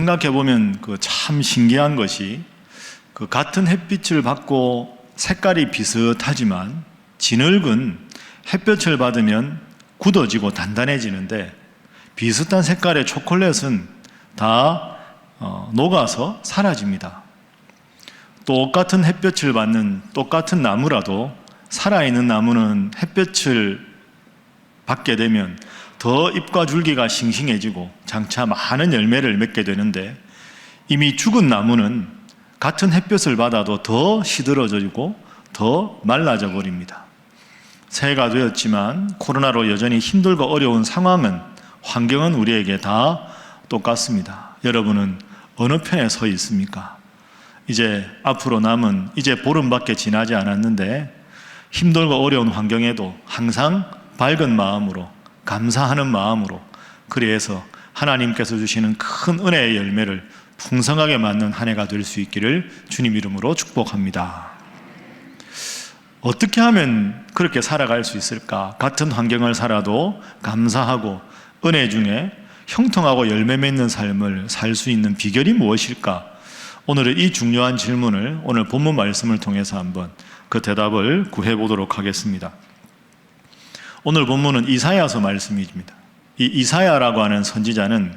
생각해 보면 참 신기한 것이 같은 햇빛을 받고 색깔이 비슷하지만 진흙은 햇볕을 받으면 굳어지고 단단해지는데 비슷한 색깔의 초콜릿은 다 녹아서 사라집니다. 똑같은 햇볕을 받는 똑같은 나무라도 살아있는 나무는 햇볕을 받게 되면 더 잎과 줄기가 싱싱해지고 장차 많은 열매를 맺게 되는데 이미 죽은 나무는 같은 햇볕을 받아도 더 시들어지고 더 말라져 버립니다. 새해가 되었지만 코로나로 여전히 힘들고 어려운 상황은, 환경은 우리에게 다 똑같습니다. 여러분은 어느 편에 서 있습니까? 이제 앞으로 남은 이제 보름밖에 지나지 않았는데 힘들고 어려운 환경에도 항상 밝은 마음으로, 감사하는 마음으로, 그래서 하나님께서 주시는 큰 은혜의 열매를 풍성하게 맞는 한 해가 될 수 있기를 주님 이름으로 축복합니다. 어떻게 하면 그렇게 살아갈 수 있을까? 같은 환경을 살아도 감사하고 은혜 중에 형통하고 열매 맺는 삶을 살 수 있는 비결이 무엇일까? 오늘은 이 중요한 질문을 오늘 본문 말씀을 통해서 한번 그 대답을 구해보도록 하겠습니다. 오늘 본문은 이사야서 말씀입니다. 이 이사야라고 하는 선지자는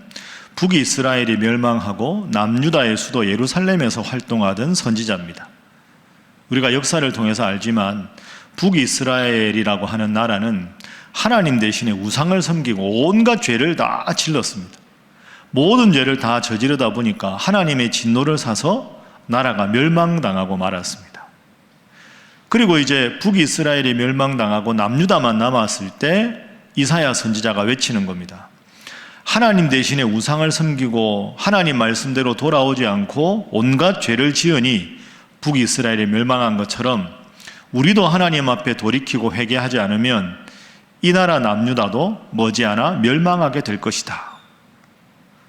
북이스라엘이 멸망하고 남유다의 수도 예루살렘에서 활동하던 선지자입니다. 우리가 역사를 통해서 알지만 북이스라엘이라고 하는 나라는 하나님 대신에 우상을 섬기고 온갖 죄를 다 질렀습니다. 모든 죄를 다 저지르다 보니까 하나님의 진노를 사서 나라가 멸망당하고 말았습니다. 그리고 이제 북이스라엘이 멸망당하고 남유다만 남았을 때 이사야 선지자가 외치는 겁니다. 하나님 대신에 우상을 섬기고 하나님 말씀대로 돌아오지 않고 온갖 죄를 지으니 북이스라엘이 멸망한 것처럼 우리도 하나님 앞에 돌이키고 회개하지 않으면 이 나라 남유다도 머지않아 멸망하게 될 것이다.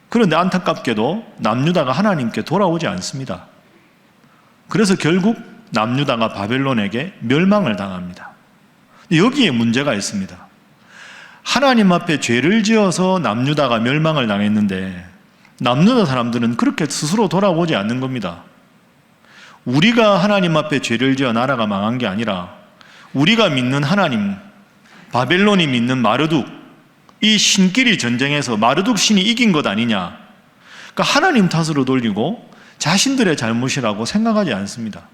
그런데 안타깝게도 남유다가 하나님께 돌아오지 않습니다. 그래서 결국 남유다가 바벨론에게 멸망을 당합니다. 여기에 문제가 있습니다. 하나님 앞에 죄를 지어서 남유다가 멸망을 당했는데 남유다 사람들은 그렇게 스스로 돌아오지 않는 겁니다. 우리가 하나님 앞에 죄를 지어 나라가 망한 게 아니라 우리가 믿는 하나님, 바벨론이 믿는 마르둑, 이 신끼리 전쟁에서 마르둑 신이 이긴 것 아니냐. 그러니까 하나님 탓으로 돌리고 자신들의 잘못이라고 생각하지 않습니다.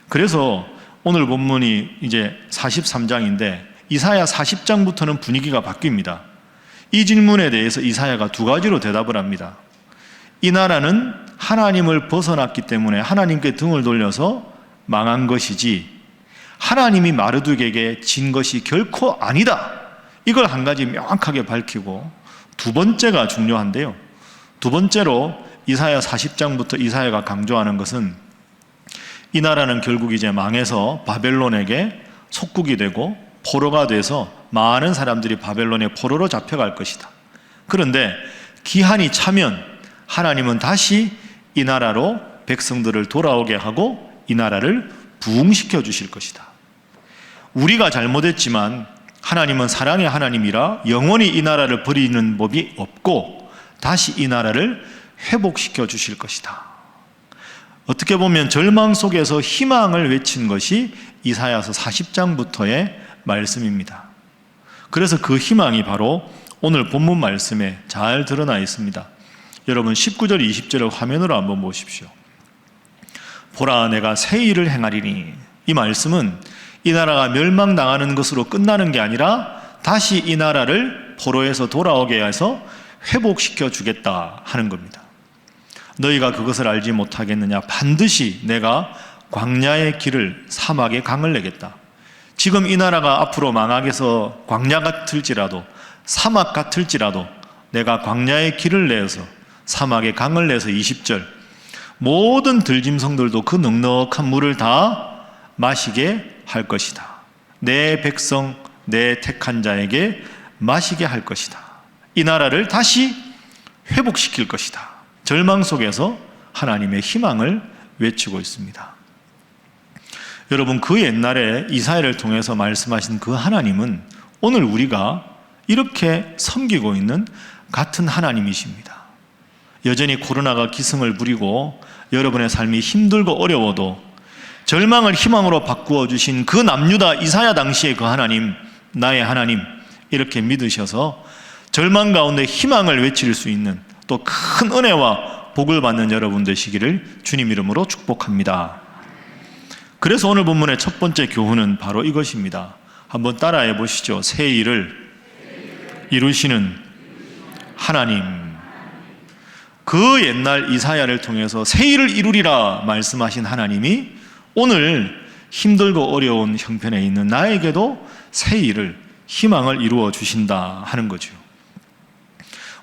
그래서 오늘 본문이 이제 43장인데 이사야 40장부터는 분위기가 바뀝니다. 이 질문에 대해서 이사야가 두 가지로 대답을 합니다. 이 나라는 하나님을 벗어났기 때문에 하나님께 등을 돌려서 망한 것이지 하나님이 마르둑에게 진 것이 결코 아니다. 이걸 한 가지 명확하게 밝히고, 두 번째가 중요한데요. 두 번째로 이사야 40장부터 이사야가 강조하는 것은 이 나라는 결국 이제 망해서 바벨론에게 속국이 되고 포로가 돼서 많은 사람들이 바벨론의 포로로 잡혀갈 것이다. 그런데 기한이 차면 하나님은 다시 이 나라로 백성들을 돌아오게 하고 이 나라를 부흥시켜 주실 것이다. 우리가 잘못했지만 하나님은 사랑의 하나님이라 영원히 이 나라를 버리는 법이 없고 다시 이 나라를 회복시켜 주실 것이다. 어떻게 보면 절망 속에서 희망을 외친 것이 이사야서 40장부터의 말씀입니다. 그래서 그 희망이 바로 오늘 본문 말씀에 잘 드러나 있습니다. 여러분 19절 20절을 화면으로 한번 보십시오. 보라 내가 새 일을 행하리니, 이 말씀은 이 나라가 멸망당하는 것으로 끝나는 게 아니라 다시 이 나라를 포로에서 돌아오게 해서 회복시켜 주겠다 하는 겁니다. 너희가 그것을 알지 못하겠느냐? 반드시 내가 광야의 길을 사막의 강을 내겠다. 지금 이 나라가 앞으로 망하게서 광야 같을지라도 사막 같을지라도 내가 광야의 길을 내어서 사막의 강을 내서 20절 모든 들짐승들도 그 넉넉한 물을 다 마시게 할 것이다. 내 백성 내 택한 자에게 마시게 할 것이다. 이 나라를 다시 회복시킬 것이다. 절망 속에서 하나님의 희망을 외치고 있습니다. 여러분, 그 옛날에 이사야를 통해서 말씀하신 그 하나님은 오늘 우리가 이렇게 섬기고 있는 같은 하나님이십니다. 여전히 코로나가 기승을 부리고 여러분의 삶이 힘들고 어려워도 절망을 희망으로 바꾸어 주신 그 남유다 이사야 당시의 그 하나님, 나의 하나님, 이렇게 믿으셔서 절망 가운데 희망을 외칠 수 있는 또 큰 은혜와 복을 받는 여러분 되시기를 주님 이름으로 축복합니다. 그래서 오늘 본문의 첫 번째 교훈은 바로 이것입니다. 한번 따라해 보시죠. 새 일을 이루시는 하나님. 그 옛날 이사야를 통해서 새 일을 이루리라 말씀하신 하나님이 오늘 힘들고 어려운 형편에 있는 나에게도 새 일을, 희망을 이루어 주신다 하는 거죠.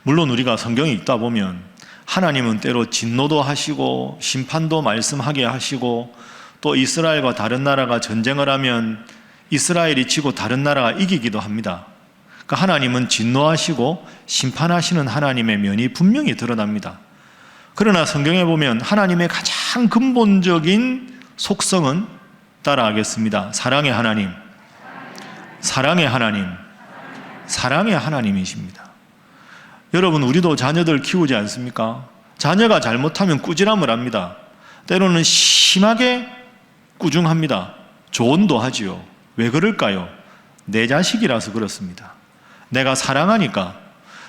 물론 우리가 성경을 읽다 보면 하나님은 때로 진노도 하시고 심판도 말씀하게 하시고 또 이스라엘과 다른 나라가 전쟁을 하면 이스라엘이 지고 다른 나라가 이기기도 합니다. 그러니까 하나님은 진노하시고 심판하시는 하나님의 면이 분명히 드러납니다. 그러나 성경에 보면 하나님의 가장 근본적인 속성은 따라하겠습니다. 사랑의 하나님, 사랑의 하나님, 사랑의 하나님이십니다. 여러분, 우리도 자녀들 키우지 않습니까? 자녀가 잘못하면 꾸지람을 합니다. 때로는 심하게 꾸중합니다. 조언도 하지요. 왜 그럴까요? 내 자식이라서 그렇습니다. 내가 사랑하니까,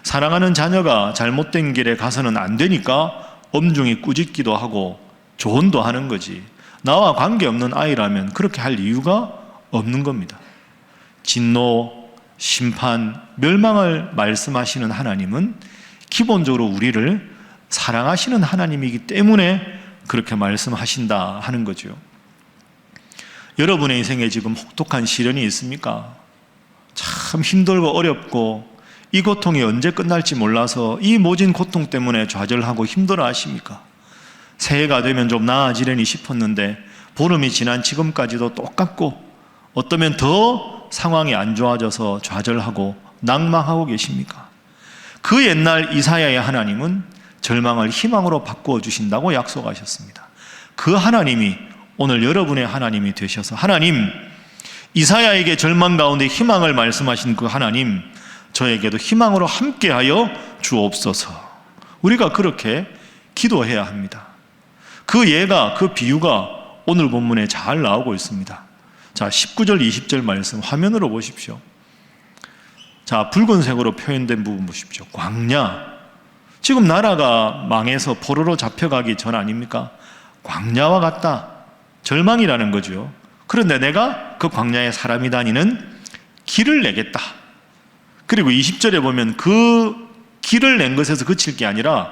사랑하는 자녀가 잘못된 길에 가서는 안 되니까 엄중히 꾸짖기도 하고 조언도 하는 거지. 나와 관계없는 아이라면 그렇게 할 이유가 없는 겁니다. 진노, 심판, 멸망을 말씀하시는 하나님은 기본적으로 우리를 사랑하시는 하나님이기 때문에 그렇게 말씀하신다 하는 거죠. 여러분의 인생에 지금 혹독한 시련이 있습니까? 참 힘들고 어렵고 이 고통이 언제 끝날지 몰라서 이 모진 고통 때문에 좌절하고 힘들어 하십니까? 새해가 되면 좀 나아지려니 싶었는데 보름이 지난 지금까지도 똑같고 어쩌면 더 상황이 안 좋아져서 좌절하고 낭망하고 계십니까? 그 옛날 이사야의 하나님은 절망을 희망으로 바꾸어 주신다고 약속하셨습니다. 그 하나님이 오늘 여러분의 하나님이 되셔서 하나님, 이사야에게 절망 가운데 희망을 말씀하신 그 하나님, 저에게도 희망으로 함께하여 주옵소서. 우리가 그렇게 기도해야 합니다. 그 예가, 그 비유가 오늘 본문에 잘 나오고 있습니다. 자, 19절, 20절 말씀 화면으로 보십시오. 자, 붉은색으로 표현된 부분 보십시오. 광야. 지금 나라가 망해서 포로로 잡혀가기 전 아닙니까? 광야와 같다. 절망이라는 거죠. 그런데 내가 그 광야에 사람이 다니는 길을 내겠다. 그리고 20절에 보면 그 길을 낸 것에서 그칠 게 아니라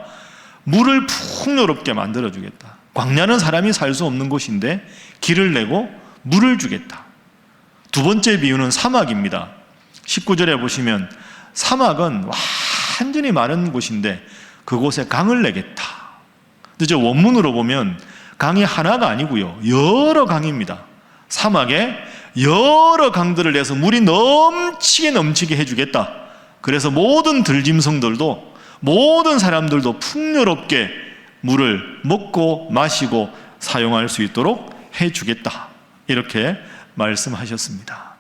물을 풍요롭게 만들어주겠다. 광야는 사람이 살 수 없는 곳인데 길을 내고 물을 주겠다. 두 번째 비유는 사막입니다. 19절에 보시면 사막은 완전히 마른 곳인데 그곳에 강을 내겠다. 근데 저 원문으로 보면 강이 하나가 아니고요, 여러 강입니다. 사막에 여러 강들을 내서 물이 넘치게 해주겠다. 그래서 모든 들짐승들도, 모든 사람들도 풍요롭게 물을 먹고 마시고 사용할 수 있도록 해주겠다. 이렇게 말씀하셨습니다.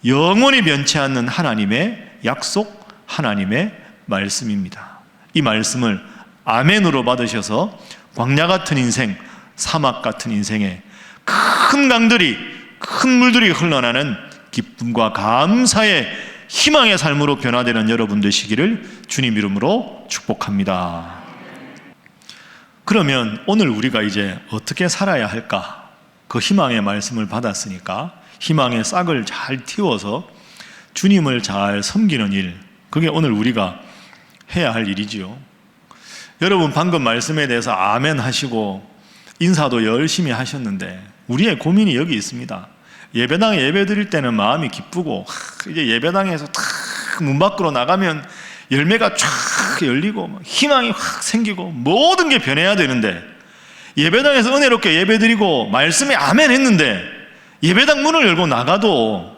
영원히 변치 않는 하나님의 약속, 하나님의 말씀입니다. 이 말씀을 아멘으로 받으셔서 광야 같은 인생, 사막 같은 인생에 큰 강들이, 큰 물들이 흘러나는 기쁨과 감사의 희망의 삶으로 변화되는 여러분 되시기를 주님 이름으로 축복합니다. 그러면 오늘 우리가 이제 어떻게 살아야 할까? 그 희망의 말씀을 받았으니까 희망의 싹을 잘 틔워서 주님을 잘 섬기는 일, 그게 오늘 우리가 해야 할 일이지요. 여러분 방금 말씀에 대해서 아멘 하시고 인사도 열심히 하셨는데 우리의 고민이 여기 있습니다. 예배당에 예배 드릴 때는 마음이 기쁘고 이제 예배당에서 탁 문 밖으로 나가면 열매가 쫙 열리고 희망이 확 생기고 모든 게 변해야 되는데, 예배당에서 은혜롭게 예배 드리고 말씀에 아멘 했는데 예배당 문을 열고 나가도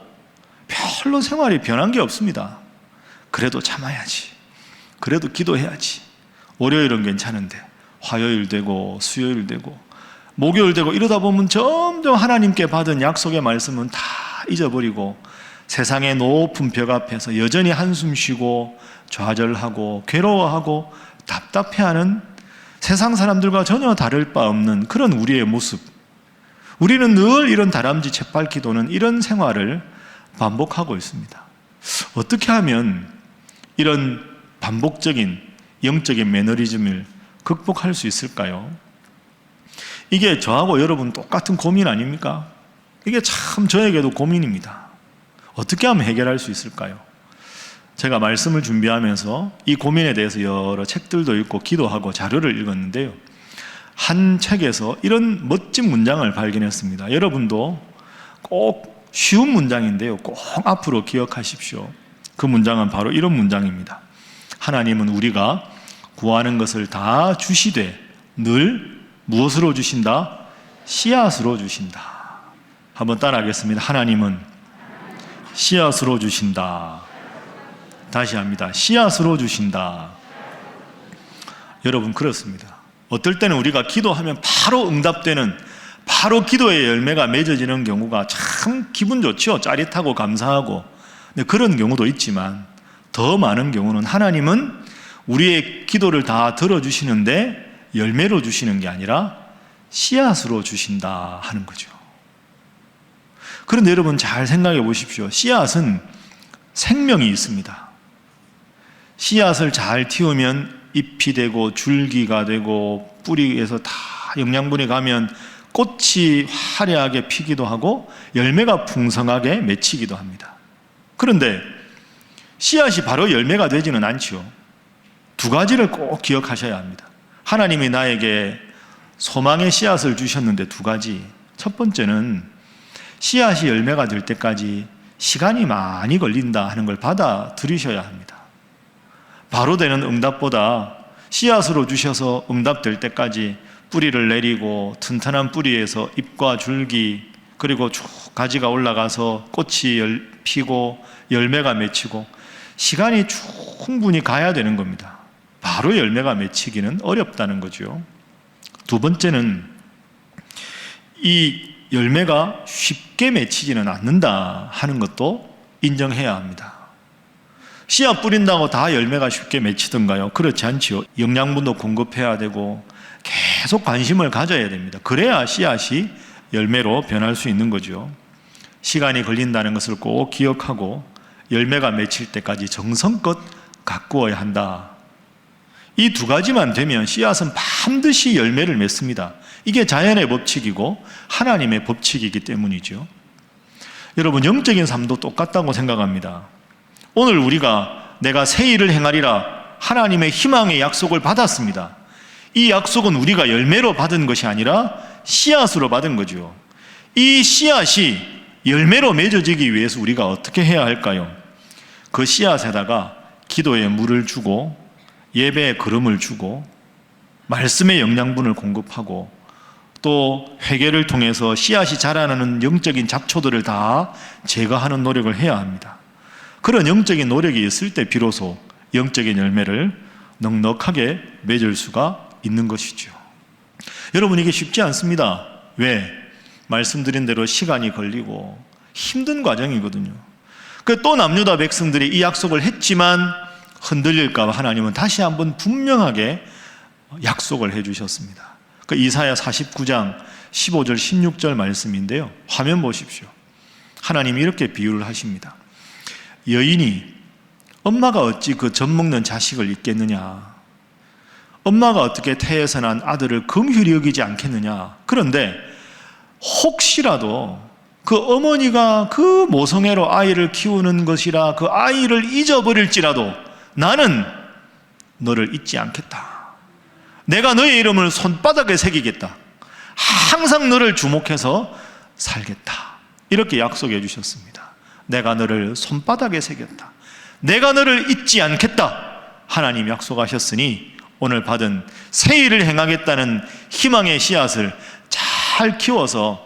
별로 생활이 변한 게 없습니다. 그래도 참아야지, 그래도 기도해야지, 월요일은 괜찮은데 화요일 되고 수요일 되고 목요일 되고 이러다 보면 점점 하나님께 받은 약속의 말씀은 다 잊어버리고 세상의 높은 벽 앞에서 여전히 한숨 쉬고 좌절하고 괴로워하고 답답해하는 세상 사람들과 전혀 다를 바 없는 그런 우리의 모습. 우리는 늘 이런 다람쥐 쳇발 기도는 이런 생활을 반복하고 있습니다. 어떻게 하면 이런 반복적인 영적인 매너리즘을 극복할 수 있을까요? 이게 저하고 여러분 똑같은 고민 아닙니까? 이게 참 저에게도 고민입니다. 어떻게 하면 해결할 수 있을까요? 제가 말씀을 준비하면서 이 고민에 대해서 여러 책들도 읽고 기도하고 자료를 읽었는데요. 한 책에서 이런 멋진 문장을 발견했습니다. 여러분도 꼭 쉬운 문장인데요. 꼭 앞으로 기억하십시오. 그 문장은 바로 이런 문장입니다. 하나님은 우리가 구하는 것을 다 주시되 늘 무엇으로 주신다? 씨앗으로 주신다. 한번 따라하겠습니다. 하나님은 씨앗으로 주신다. 다시 합니다. 씨앗으로 주신다. 여러분 그렇습니다. 어떨 때는 우리가 기도하면 바로 응답되는, 바로 기도의 열매가 맺어지는 경우가 참 기분 좋죠. 짜릿하고 감사하고. 근데 그런 경우도 있지만 더 많은 경우는 하나님은 우리의 기도를 다 들어주시는데 열매로 주시는 게 아니라 씨앗으로 주신다 하는 거죠. 그런데 여러분 잘 생각해 보십시오. 씨앗은 생명이 있습니다. 씨앗을 잘 틔우면 잎이 되고 줄기가 되고 뿌리에서 다 영양분이 가면 꽃이 화려하게 피기도 하고 열매가 풍성하게 맺히기도 합니다. 그런데 씨앗이 바로 열매가 되지는 않지요. 두 가지를 꼭 기억하셔야 합니다. 하나님이 나에게 소망의 씨앗을 주셨는데 두 가지. 첫 번째는 씨앗이 열매가 될 때까지 시간이 많이 걸린다 하는 걸 받아들이셔야 합니다. 바로 되는 응답보다 씨앗으로 주셔서 응답될 때까지 뿌리를 내리고 튼튼한 뿌리에서 잎과 줄기 그리고 쭉 가지가 올라가서 꽃이 피고 열매가 맺히고 시간이 충분히 가야 되는 겁니다. 바로 열매가 맺히기는 어렵다는 거죠. 두 번째는 이 열매가 쉽게 맺히지는 않는다 하는 것도 인정해야 합니다. 씨앗 뿌린다고 다 열매가 쉽게 맺히던가요? 그렇지 않지요. 영양분도 공급해야 되고 계속 관심을 가져야 됩니다. 그래야 씨앗이 열매로 변할 수 있는 거죠. 시간이 걸린다는 것을 꼭 기억하고 열매가 맺힐 때까지 정성껏 가꾸어야 한다. 이 두 가지만 되면 씨앗은 반드시 열매를 맺습니다. 이게 자연의 법칙이고 하나님의 법칙이기 때문이죠. 여러분 영적인 삶도 똑같다고 생각합니다. 오늘 우리가 내가 새 일을 행하리라 하나님의 희망의 약속을 받았습니다. 이 약속은 우리가 열매로 받은 것이 아니라 씨앗으로 받은 거죠. 이 씨앗이 열매로 맺어지기 위해서 우리가 어떻게 해야 할까요? 그 씨앗에다가 기도에 물을 주고 예배에 걸음을 주고 말씀의 영양분을 공급하고 또 회개를 통해서 씨앗이 자라나는 영적인 잡초들을 다 제거하는 노력을 해야 합니다. 그런 영적인 노력이 있을 때 비로소 영적인 열매를 넉넉하게 맺을 수가 있는 것이죠. 여러분 이게 쉽지 않습니다. 왜? 말씀드린 대로 시간이 걸리고 힘든 과정이거든요. 또 남유다 백성들이 이 약속을 했지만 흔들릴까 봐 하나님은 다시 한번 분명하게 약속을 해주셨습니다. 그 이사야 49장 15절 16절 말씀인데요. 화면 보십시오. 하나님이 이렇게 비유를 하십니다. 여인이 엄마가 어찌 그 젖 먹는 자식을 잊겠느냐? 엄마가 어떻게 태에서 난 아들을 긍휼히 여기지 않겠느냐? 그런데 혹시라도 그 어머니가 그 모성애로 아이를 키우는 것이라 그 아이를 잊어버릴지라도 나는 너를 잊지 않겠다. 내가 너의 이름을 손바닥에 새기겠다. 항상 너를 주목해서 살겠다. 이렇게 약속해 주셨습니다. 내가 너를 손바닥에 새겼다. 내가 너를 잊지 않겠다. 하나님 약속하셨으니 오늘 받은 새 일을 행하겠다는 희망의 씨앗을 잘 키워서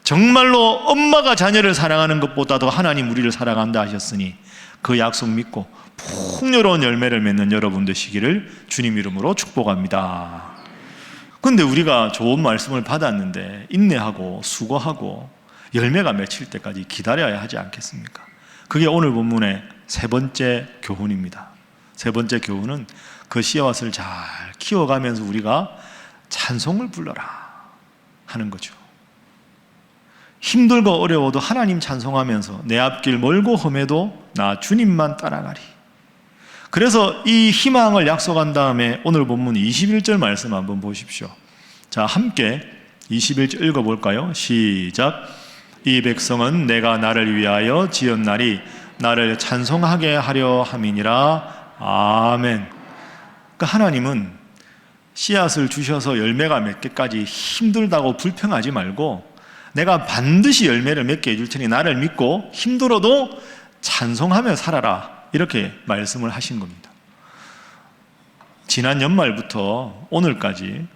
정말로 엄마가 자녀를 사랑하는 것보다도 하나님 우리를 사랑한다 하셨으니 그 약속 믿고 풍요로운 열매를 맺는 여러분 되시기를 주님 이름으로 축복합니다. 그런데 우리가 좋은 말씀을 받았는데 인내하고 수고하고 열매가 맺힐 때까지 기다려야 하지 않겠습니까? 그게 오늘 본문의 세 번째 교훈입니다. 세 번째 교훈은 그 씨앗을 잘 키워가면서 우리가 찬송을 불러라 하는 거죠. 힘들고 어려워도 하나님 찬송하면서 내 앞길 멀고 험해도 나 주님만 따라가리. 그래서 이 희망을 약속한 다음에 오늘 본문 21절 말씀 한번 보십시오. 자, 함께 21절 읽어볼까요? 시작. 이 백성은 내가 나를 위하여 지었나니 나를 찬송하게 하려 함이니라. 아멘. 그러니까 하나님은 씨앗을 주셔서 열매가 맺기까지 힘들다고 불평하지 말고 내가 반드시 열매를 맺게 해줄 테니 나를 믿고 힘들어도 찬송하며 살아라, 이렇게 말씀을 하신 겁니다. 지난 연말부터 오늘까지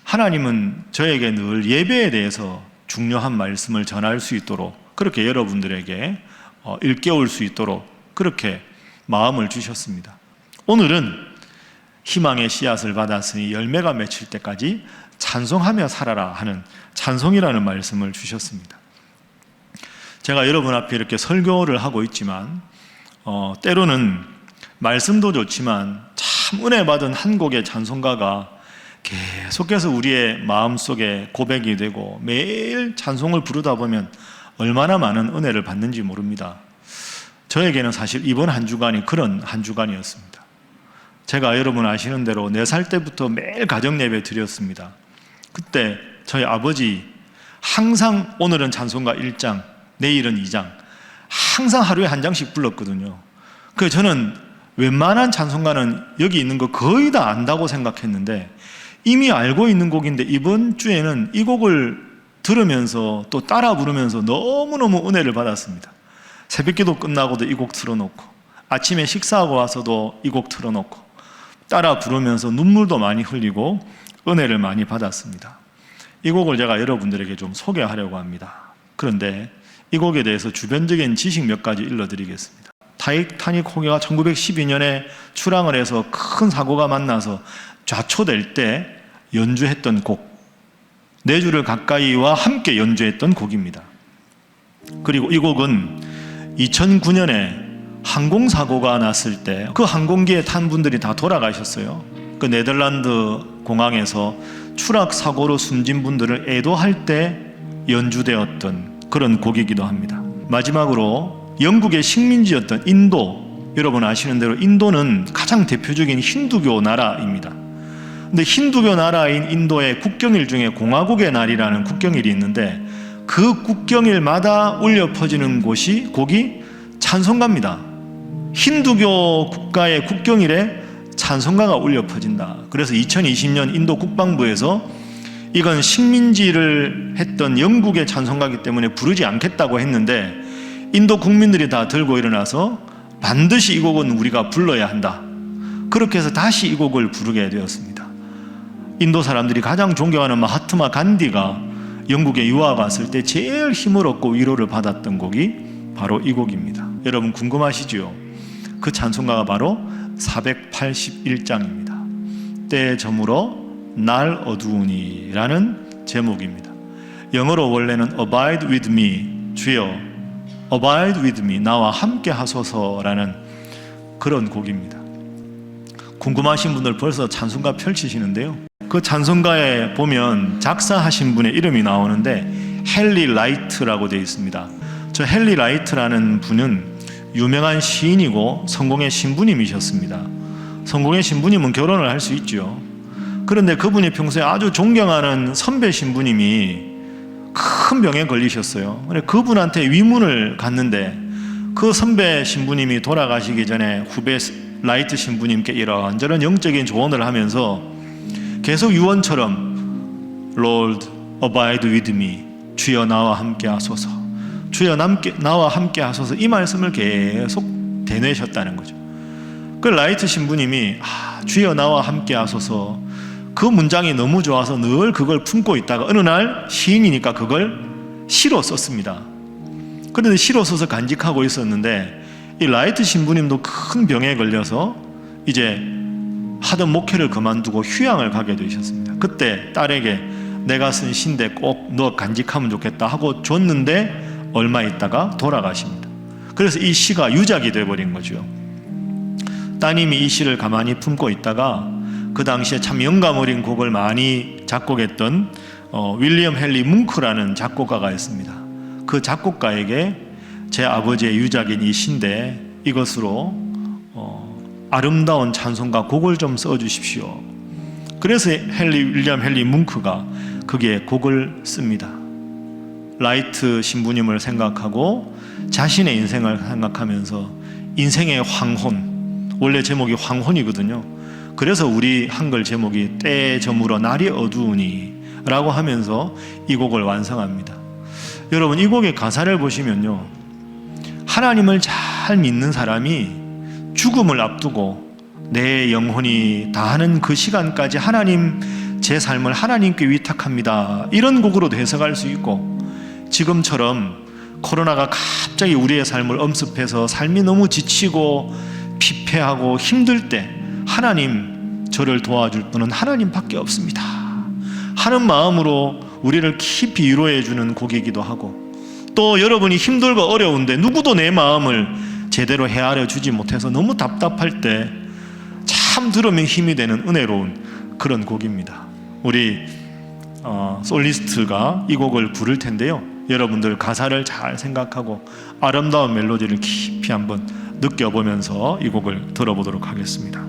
하나님은 저에게 늘 예배에 대해서 중요한 말씀을 전할 수 있도록, 그렇게 여러분들에게 일깨울 수 있도록 그렇게 마음을 주셨습니다. 오늘은 희망의 씨앗을 받았으니 열매가 맺힐 때까지 찬송하며 살아라 하는 찬송이라는 말씀을 주셨습니다. 제가 여러분 앞에 이렇게 설교를 하고 있지만 때로는 말씀도 좋지만 참 은혜 받은 한 곡의 찬송가가 계속해서 우리의 마음속에 고백이 되고 매일 찬송을 부르다 보면 얼마나 많은 은혜를 받는지 모릅니다. 저에게는 사실 이번 한 주간이 그런 한 주간이었습니다. 제가 여러분 아시는 대로 4살 때부터 매일 가정예배 드렸습니다. 그때 저희 아버지 항상 오늘은 찬송가 1장, 내일은 2장, 항상 하루에 한 장씩 불렀거든요. 그래서 저는 웬만한 찬송가는 여기 있는 거 거의 다 안다고 생각했는데 이미 알고 있는 곡인데 이번 주에는 이 곡을 들으면서 또 따라 부르면서 너무너무 은혜를 받았습니다. 새벽기도 끝나고도 이 곡 틀어놓고 아침에 식사하고 와서도 이 곡 틀어놓고 따라 부르면서 눈물도 많이 흘리고 은혜를 많이 받았습니다. 이 곡을 제가 여러분들에게 좀 소개하려고 합니다. 그런데 이 곡에 대해서 주변적인 지식 몇 가지 일러드리겠습니다. 타이타닉 호기가 1912년에 출항을 해서 큰 사고가 만나서 좌초될 때 연주했던 곡, 4주를 가까이와 함께 연주했던 곡입니다. 그리고 이 곡은 2009년에 항공사고가 났을 때 그 항공기에 탄 분들이 다 돌아가셨어요. 그 네덜란드 공항에서 추락사고로 숨진 분들을 애도할 때 연주되었던 그런 곡이기도 합니다. 마지막으로 영국의 식민지였던 인도, 여러분 아시는 대로 인도는 가장 대표적인 힌두교 나라입니다. 근데 힌두교 나라인 인도의 국경일 중에 공화국의 날이라는 국경일이 있는데 그 국경일마다 울려 퍼지는 곡이 찬송가입니다. 힌두교 국가의 국경일에 찬송가가 울려 퍼진다. 그래서 2020년 인도 국방부에서 이건 식민지를 했던 영국의 찬송가이기 때문에 부르지 않겠다고 했는데 인도 국민들이 다 들고 일어나서 반드시 이 곡은 우리가 불러야 한다. 그렇게 해서 다시 이 곡을 부르게 되었습니다. 인도 사람들이 가장 존경하는 마하트마 간디가 영국에 유학 왔을 때 제일 힘을 얻고 위로를 받았던 곡이 바로 이 곡입니다. 여러분 궁금하시죠? 그 찬송가가 바로 481장입니다. 때에 저물어 날 어두우니 라는 제목입니다. 영어로 원래는 Abide with me, 주여 Abide with me, 나와 함께 하소서라는 그런 곡입니다. 궁금하신 분들 벌써 찬송가 펼치시는데요. 그 찬송가에 보면 작사하신 분의 이름이 나오는데 헨리 라이트라고 되어 있습니다. 저 헨리 라이트라는 분은 유명한 시인이고 성공의 신부님이셨습니다. 성공의 신부님은 결혼을 할 수 있죠. 그런데 그분이 평소에 아주 존경하는 선배 신부님이 큰 병에 걸리셨어요. 그분한테 위문을 갔는데 그 선배 신부님이 돌아가시기 전에 후배 라이트 신부님께 이런저런 영적인 조언을 하면서 계속 유언처럼 Lord, abide with me, 주여 나와 함께 하소서, 주여 나와 함께 하소서, 이 말씀을 계속 되뇌셨다는 거죠. 그 라이트 신부님이 주여 나와 함께 하소서, 그 문장이 너무 좋아서 늘 그걸 품고 있다가 어느 날 시인이니까 그걸 시로 썼습니다. 그런데 시로 써서 간직하고 있었는데 이 라이트 신부님도 큰 병에 걸려서 이제 하던 목회를 그만두고 휴양을 가게 되셨습니다. 그때 딸에게 내가 쓴 시인데 꼭 너 간직하면 좋겠다 하고 줬는데 얼마 있다가 돌아가십니다. 그래서 이 시가 유작이 돼버린 거죠. 따님이 이 시를 가만히 품고 있다가 그 당시에 참 영감 어린 곡을 많이 작곡했던 윌리엄 헨리 뭉크라는 작곡가가 있습니다. 그 작곡가에게 제 아버지의 유작인 이 시인데 이것으로 아름다운 찬송가 곡을 좀 써주십시오. 그래서 윌리엄 헨리 뭉크가 거기에 곡을 씁니다. 라이트 신부님을 생각하고 자신의 인생을 생각하면서 인생의 황혼, 원래 제목이 황혼이거든요. 그래서 우리 한글 제목이 때에 저물어 날이 어두우니 라고 하면서 이 곡을 완성합니다. 여러분, 이 곡의 가사를 보시면요, 하나님을 잘 믿는 사람이 죽음을 앞두고 내 영혼이 다하는 그 시간까지 하나님, 제 삶을 하나님께 위탁합니다, 이런 곡으로도 해석할 수 있고, 지금처럼 코로나가 갑자기 우리의 삶을 엄습해서 삶이 너무 지치고 피폐하고 힘들 때 하나님, 저를 도와줄 분은 하나님밖에 없습니다 하는 마음으로 우리를 깊이 위로해 주는 곡이기도 하고, 또 여러분이 힘들고 어려운데 누구도 내 마음을 제대로 헤아려 주지 못해서 너무 답답할 때 참 들으면 힘이 되는 은혜로운 그런 곡입니다. 우리 솔리스트가 이 곡을 부를 텐데요, 여러분들 가사를 잘 생각하고 아름다운 멜로디를 깊이 한번 느껴보면서 이 곡을 들어보도록 하겠습니다.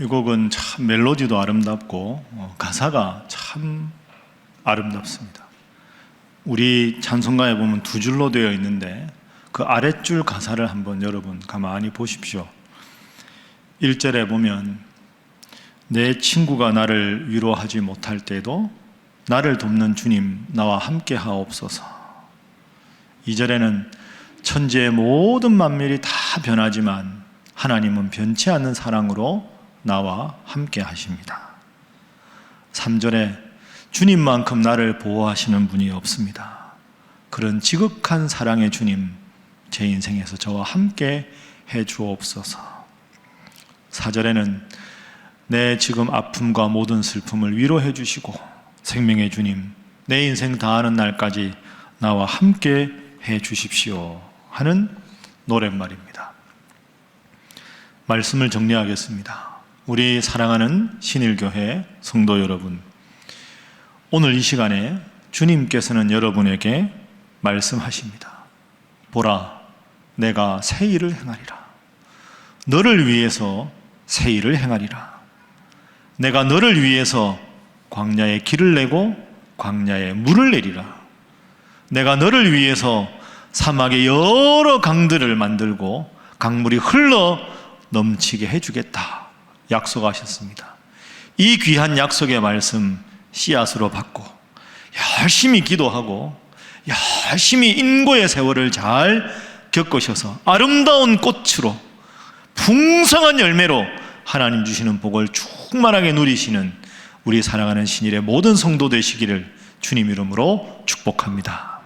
이 곡은 참 멜로디도 아름답고 가사가 참 아름답습니다. 우리 찬송가에 보면 두 줄로 되어 있는데 그 아랫줄 가사를 한번 여러분 가만히 보십시오. 1절에 보면 내 친구가 나를 위로하지 못할 때도 나를 돕는 주님 나와 함께 하옵소서. 2절에는 천지의 모든 만물이 다 변하지만 하나님은 변치 않는 사랑으로 나와 함께 하십니다. 3절에 주님만큼 나를 보호하시는 분이 없습니다. 그런 지극한 사랑의 주님, 제 인생에서 저와 함께 해 주옵소서. 4절에는 내 지금 아픔과 모든 슬픔을 위로해 주시고 생명의 주님, 내 인생 다하는 날까지 나와 함께 해 주십시오 하는 노랫말입니다. 말씀을 정리하겠습니다. 우리 사랑하는 신일교회 성도 여러분, 오늘 이 시간에 주님께서는 여러분에게 말씀하십니다. 보라, 내가 새 일을 행하리라. 너를 위해서 새 일을 행하리라. 내가 너를 위해서 광야에 길을 내고 광야에 물을 내리라. 내가 너를 위해서 사막에 여러 강들을 만들고 강물이 흘러 넘치게 해주겠다 약속하셨습니다. 이 귀한 약속의 말씀 씨앗으로 받고 열심히 기도하고 열심히 인고의 세월을 잘 겪으셔서 아름다운 꽃으로 풍성한 열매로 하나님 주시는 복을 충만하게 누리시는 우리 사랑하는 신일의 모든 성도 되시기를 주님 이름으로 축복합니다.